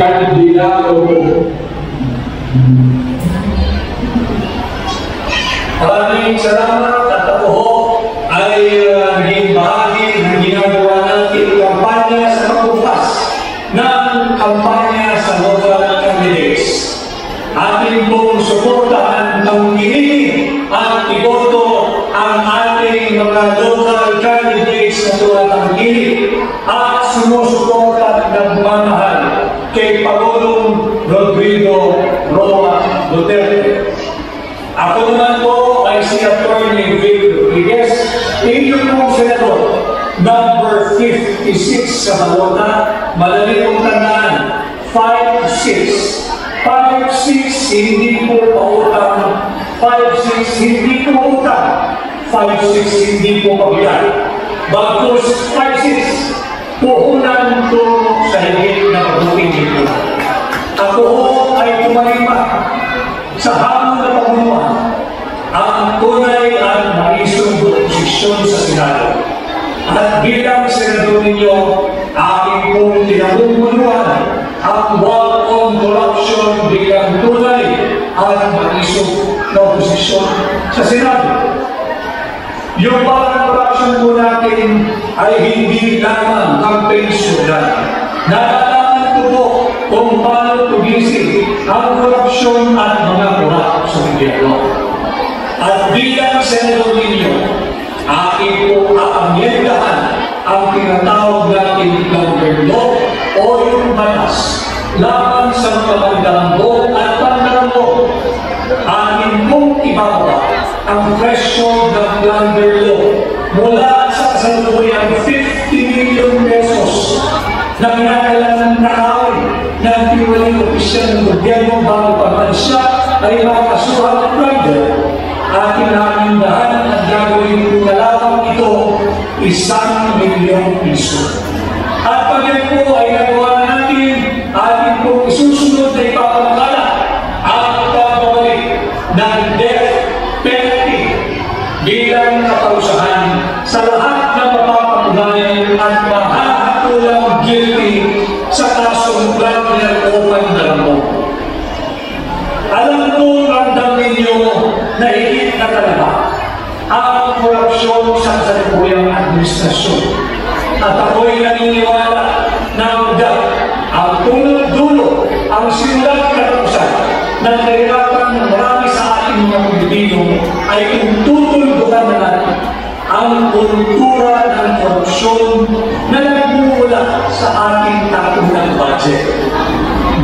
kandidato. Maraming salamat at ako ho ay naging bahagi ng ginagawa natin kampanya sa pagbukas ng kampanya sa local candidates. Ating pong suportahan ng pinili at iboto ang ating mga local candidates na tumatangkilik at sumusuporta at nagmamahal kay Pangulong Rodrigo Roa Duterte. Ako naman po ay si Attorney Vic Rodriguez, inyong pong senador, number 56 sa balota, madali pong tandaan, 5-6. 5-6, hindi po pautang, 5-6, hindi po utang, 5-6, hindi po pabiyak. Bagkus 5-6, puhunan po sa higit na pagbuking dito. Ako ay tumalima sa hamon na pagbunuan ang tunay at maisong posisyon sa Senado. At bilang senador ninyo, aking pong tinamumunuan ang war on corruption bilang tunay at maisong na posisyon sa Senado. Yung parang corruption po natin ay hindi lamang campaign slogan. Nalalaman ko po kung paano tugisin ang korupsyon at mga korap sa gobyerno. At bilang senador ninyo, aking po aamyendahan ang tinatawag natin number law o yung batas laban sa mga pandarambol at pandarambol. Aking pong ibababa ang threshold ng plunder law mula sa kasalukuyang 50 million pesos na kinakailangan nakawin ng tiwaling opisyal ng gobyerno bago pa man siya ay makakasuhan ng plunder. Ating namindahan at gagawin po na lamang ito 1 milyong piso. At pag yan po ay nagawa natin, ating po isusunod na ipapangkala ang pagbabalik ng death penalty bilang kaparusahan sa lahat ng mapapatunayan at mahahatulang guilty sa kasong plunder o pandarambol. Alam ko ramdam ninyo na higit na talaga ang korupsyon sa kasalukuyang administrasyon. At ako'y naniniwala na ang tunod-dulo ang simulang katapusan ng kahirapan ng marami sa ating mga Pilipino ay kung tutuldukan na natin ang kultura ng korupsyon na nagmumula sa ating takunang budget.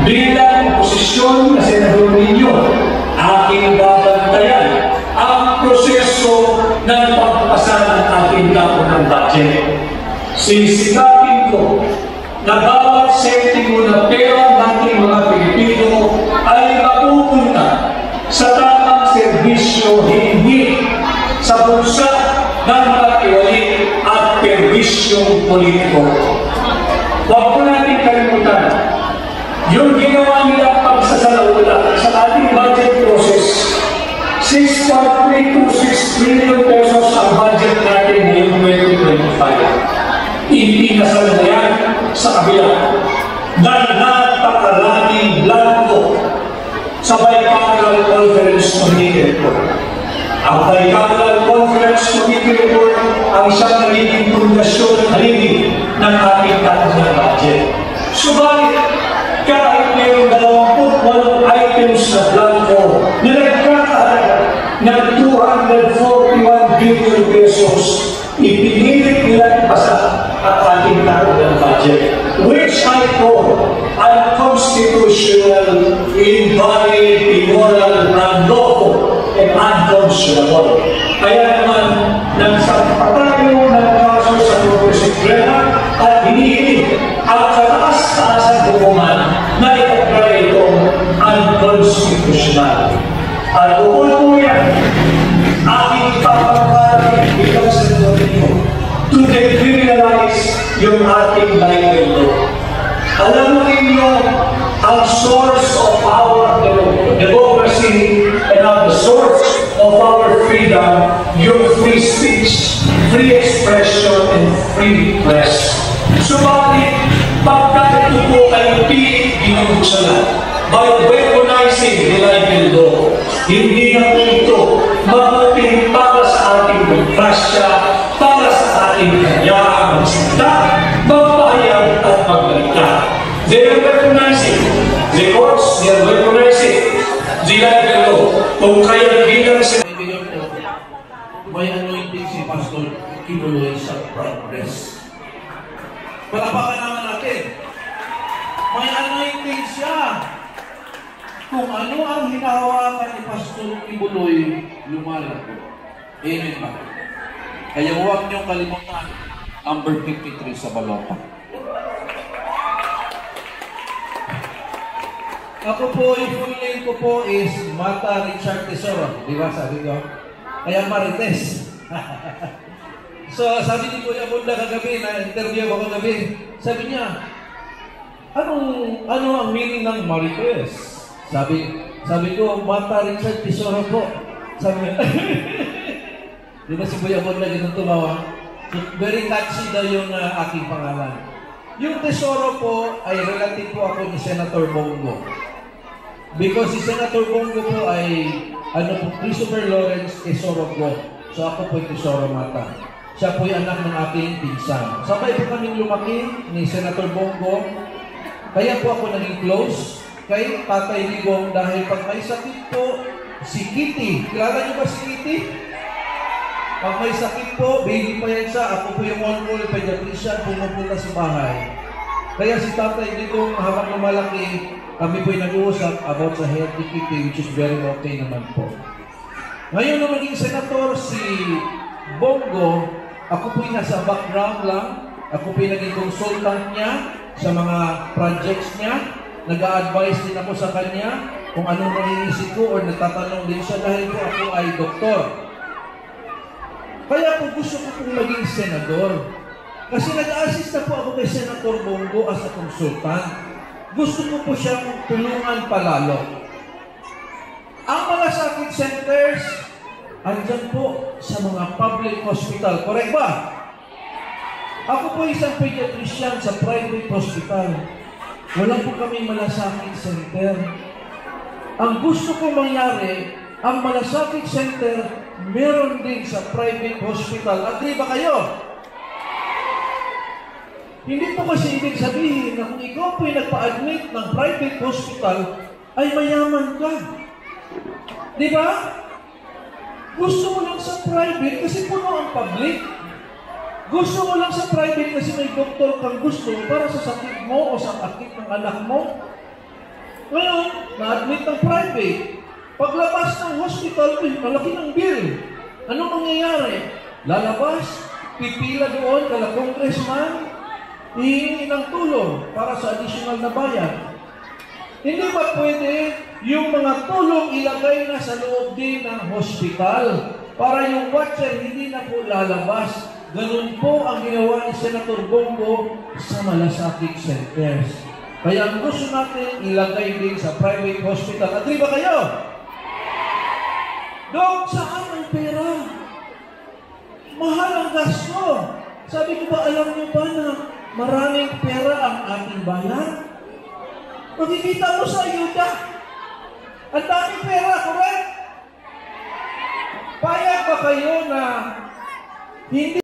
Bilang posisyon na senador ninyo, aking babantayan ang proseso ng pagpasa ng ating takunang budget. Sisikapin ko na bawat sentimo na pera ng ating mga Pilipino ay mapupunta sa tamang serbisyo, hindi sa bulsa ng mga iwali at perwisyong politiko. Huwag po natin kalimutan yung ginawa nila pagsasalaula sa ating budget process. 6.326 trillion pesos ang budget natin ngayong 2025. Ipinasal na yan sa kabila na napakaraming blanco sa Bicameral Conference Committee report. Ang Bicameral Conference Committee report ang isang nagiging pundasyon ng haligi ng ating tatunang budget. Subalit, kahit mayroong 28 items na blanco na nagkakahalaga ng 241 billion pesos, ipinilit nila ipasa ang ating tatunang budget, which I call unconstitutional, invalid, immoral, unlawful, and unconscionable. Kaya naman, nagsapatayo ng kaso sa Progressive Suprema at hinihiling ang kataas-taasang hukuman na ipagkaya itong unconstitutional. At bukod po yan, aking kapagkalit bilang senador ninyo to decriminalize yung ating libel law. Alam mo ninyo, ang source of our democracy and ang source of our freedom, yung free speech, free expression, and free press. Subalit, Pagka ito po ay pinag-usalan by recognizing the libel law, hindi na po ito mabuting para sa ating demokrasya, para sa ating kanyang magsalita, magpahayag at magbalita. They are recognizing the courts, they are recognizing the libel law. Kung kaya bilang sa may anointing si Pastor Kibuloy sa progress. Palapakan naman natin. May anointing siya. Kung ano ang hinahawakan ni Pastor Kibuloy, lumalago. Amen ba? Kaya huwag niyong kalimutan ang number 53 sa balota. Ako po, yung full name ko po is Martha Richard Tesoro. Di ba sabi ko? Kaya Marites. So, sabi ni Kuya Bunda kagabi, na-interview ako kagabi, sabi niya, ano ang meaning ng Marites? Sabi ko, Martha Richard Tesoro po. Sabi niya, di ba si Kuya Bunda ganun tumawa? Very catchy daw yung aking pangalan. Yung Tesoro po ay relative po ako ni Senator Bongo. Because si Senator Bongo po ay Christopher Lawrence Tesoro po. So ako po yung Tesoro Mata. Siya po yung anak ng aking pinsan. Sabay po kaming lumaki ni Senator Bongo. Kaya po ako naging close kay Tatay Ligong dahil pag may sakit po, si Kitty. Kilala niyo ba si Kitty? Pag may sakit po, baby pa yan siya. Ako po yung on-call pediatrician pumupunta sa bahay. Kaya si Tatay Ligong habang lumalaki, kami po'y nag-uusap about sa healthy kitty, which is very okay naman po. Ngayon nung naging senator si Bongo, ako po'y nasa background lang. Ako po'y naging consultant niya sa mga projects niya. Nag-a-advise din ako sa kanya kung anong nanginisip ko or natatanong din siya dahil po ako ay doktor. Kaya po gusto ko pong maging senador. Kasi nag-a-assist na po ako kay Senator Bongo as a consultant. Gusto ko po siyang tulungan palalo. Ang mga sakit centers, andyan po sa mga public hospital. Correct ba? Ako po isang pediatrician sa private hospital. Wala po kami malasakit center. Ang gusto ko mangyari, ang malasakit center, meron din sa private hospital. Agree ba kayo? Hindi po kasi ibig sabihin na kung ikaw po'y nagpa-admit ng private hospital, ay mayaman ka. Di ba? Gusto mo lang sa private kasi puno ang public. Gusto mo lang sa private kasi may doktor kang gusto para sa sakit mo o sa sakit ng anak mo. Ngayon, na-admit ng private. Paglabas ng hospital, malaki ng bill. Anong mangyayari? Lalabas, pipila doon kala congressman, hihingi ng tulong para sa additional na bayan. Hindi ba pwede yung mga tulong ilagay na sa loob din ng hospital para yung watcher hindi na po lalabas? Ganun po ang ginawa ni Senator Bongo sa malasakit centers. Kaya ang gusto natin ilagay din sa private hospital. Agree ba kayo? Dok, saan ang pera? Mahal ang gasto. Sabi ko ba, alam niyo ba na maraming pera ang ating bayan? Makikita mo sa ayuda. Ang daming pera, correct? Payag ba kayo na hindi